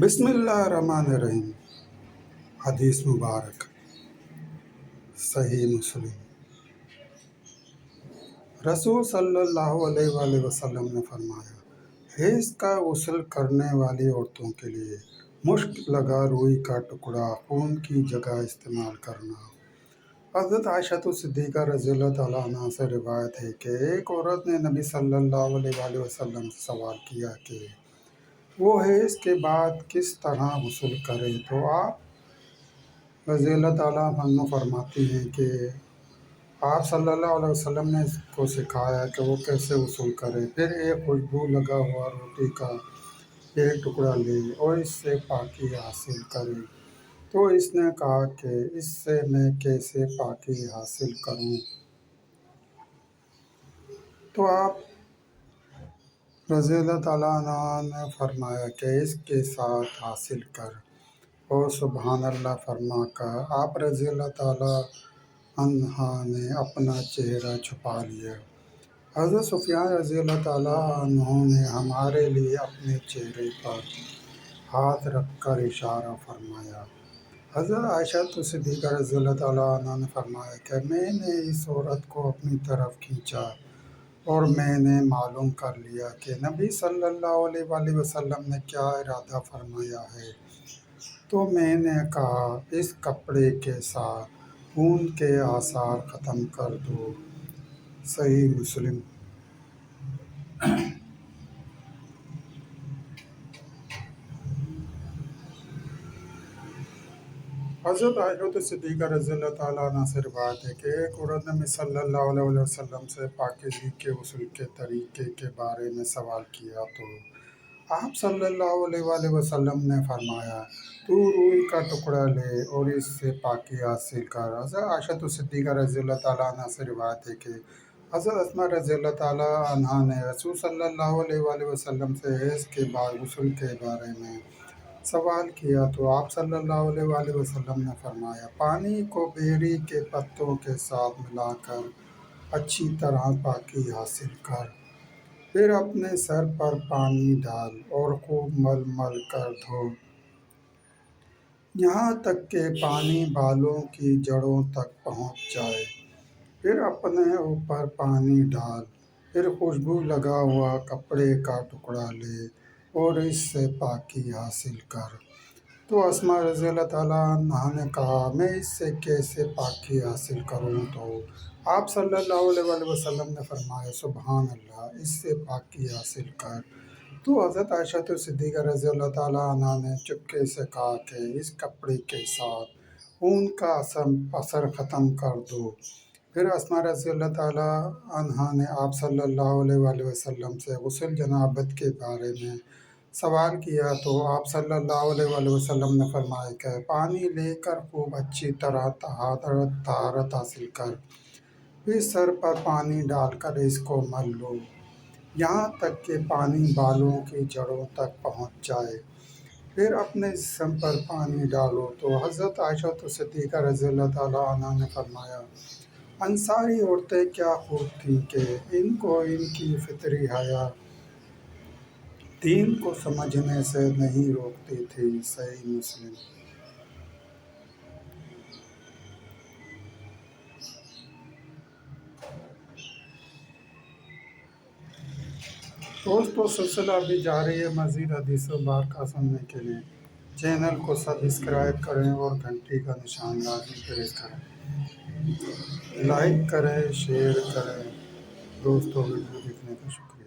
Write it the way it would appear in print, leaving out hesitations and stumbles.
بسم اللہ الرحمن الرحیم۔ حدیث مبارک صحیح مسلم۔ رسول صلی اللہ علیہ وآلہ وسلم نے فرمایا، حیض کا غسل کرنے والی عورتوں کے لیے مشک لگا روئی کا ٹکڑا خون کی جگہ استعمال کرنا۔ حضرت عائشہ صدیقہ رضی اللہ تعالیٰ عنہا سے روایت ہے کہ ایک عورت نے نبی صلی اللہ علیہ وآلہ وسلم سے سوال کیا کہ وہ حیض کے بعد کس طرح غسل کرے، تو آپ رضی اللہ تعالیٰ عنہ فرماتی ہیں کہ آپ صلی اللہ علیہ وسلم نے اس کو سکھایا کہ وہ کیسے غسل کرے۔ پھر ایک خوشبو لگا ہوا روٹی کا ایک ٹکڑا لے اور اس سے پاکی حاصل کرے۔ تو اس نے کہا کہ اس سے میں کیسے پاکی حاصل کروں؟ تو آپ رضی اللہ تعالیٰ عنہ نے فرمایا کہ اس کے ساتھ حاصل کر، اور سبحان اللہ فرما کر آپ رضی اللہ تعالیٰ عنہ نے اپنا چہرہ چھپا لیا۔ حضرت سفیان رضی اللہ تعالیٰ عنہ نے ہمارے لیے اپنے چہرے پر ہاتھ رکھ کر اشارہ فرمایا۔ حضرت عائشہ صدیقہ رضی اللہ تعالیٰ عنہ نے فرمایا کہ میں نے اس عورت کو اپنی طرف کھینچا اور میں نے معلوم کر لیا کہ نبی صلی اللہ علیہ وآلہ وسلم نے کیا ارادہ فرمایا ہے۔ تو میں نے کہا، اس کپڑے کے ساتھ خون کے آثار ختم کر دو۔ صحیح مسلم۔ حضرت عائشہ صدیقہ رضی اللہ تعالیٰ عنہ سے روایت ہے کہ ایک عورت نے نبی صلی اللہ علیہ وسلم سے پاکیزگی کے غسل کے طریقے کے بارے میں سوال کیا، تو آپ صلی اللہ علیہ وآلہ وسلم نے فرمایا، تو روئی کا ٹکڑا لے اور اس سے پاکی حاصل کر۔ حضرت عائشہ صدیقہ رضی اللہ تعالیٰ عنہ سے روایت ہے کہ حضرت اسماء رضی اللہ تعالیٰ عنہا نے رسول صلی اللہ علیہ وآلہ وسلم سے حیض کے بعد غسل کے بارے میں سوال کیا، تو آپ صلی اللہ علیہ وآلہ وسلم نے فرمایا، پانی کو بیری کے پتوں کے ساتھ ملا کر اچھی طرح پاکی حاصل کر، پھر اپنے سر پر پانی ڈال اور خوب مل مل کر دھو، یہاں تک کہ پانی بالوں کی جڑوں تک پہنچ جائے، پھر اپنے اوپر پانی ڈال، پھر خوشبو لگا ہوا کپڑے کا ٹکڑا لے اور اس سے پاکی حاصل کر۔ تو اسماء رضی اللہ تعالیٰ عنہا نے کہا، میں اس سے کیسے پاکی حاصل کروں؟ تو آپ صلی اللہ علیہ وآلہ وسلم نے فرمایا، سبحان اللہ، اس سے پاکی حاصل کر۔ تو حضرت عائشہ صدیقہ رضی اللہ تعالیٰ عنہا نے چپکے سے کہا کہ اس کپڑے کے ساتھ خون کا اثر ختم کر دو۔ پھر اسماء رضی اللہ تعالیٰ عنہا نے آپ صلی اللہ علیہ وآلہ وسلم سے غسل جنابت کے بارے میں سوال کیا، تو آپ صلی اللہ علیہ وآلہ وسلم نے فرمایا کہ پانی لے کر خوب اچھی طرح طہارت حاصل کر، پھر سر پر پانی ڈال کر اس کو مل لو، یہاں تک کہ پانی بالوں کی جڑوں تک پہنچ جائے، پھر اپنے جسم پر پانی ڈالو۔ تو حضرت عائشہ صدیقہ رضی اللہ تعالیٰ عنہ نے فرمایا، انصاری عورتیں کیا خوب تھیں کہ ان کو ان کی فطری حیا دین کو سمجھنے سے نہیں روکتی تھی۔ صحیح مسلم۔ دوستو، سلسلہ ابھی جاری ہے۔ مزید حدیث مبارکہ سننے کے لیے چینل کو سبسکرائب کریں اور گھنٹی کا نشان لازمی پریس کریں، لائک کریں، شیئر کریں۔ دوستو، ویڈیو دیکھنے کا شکریہ۔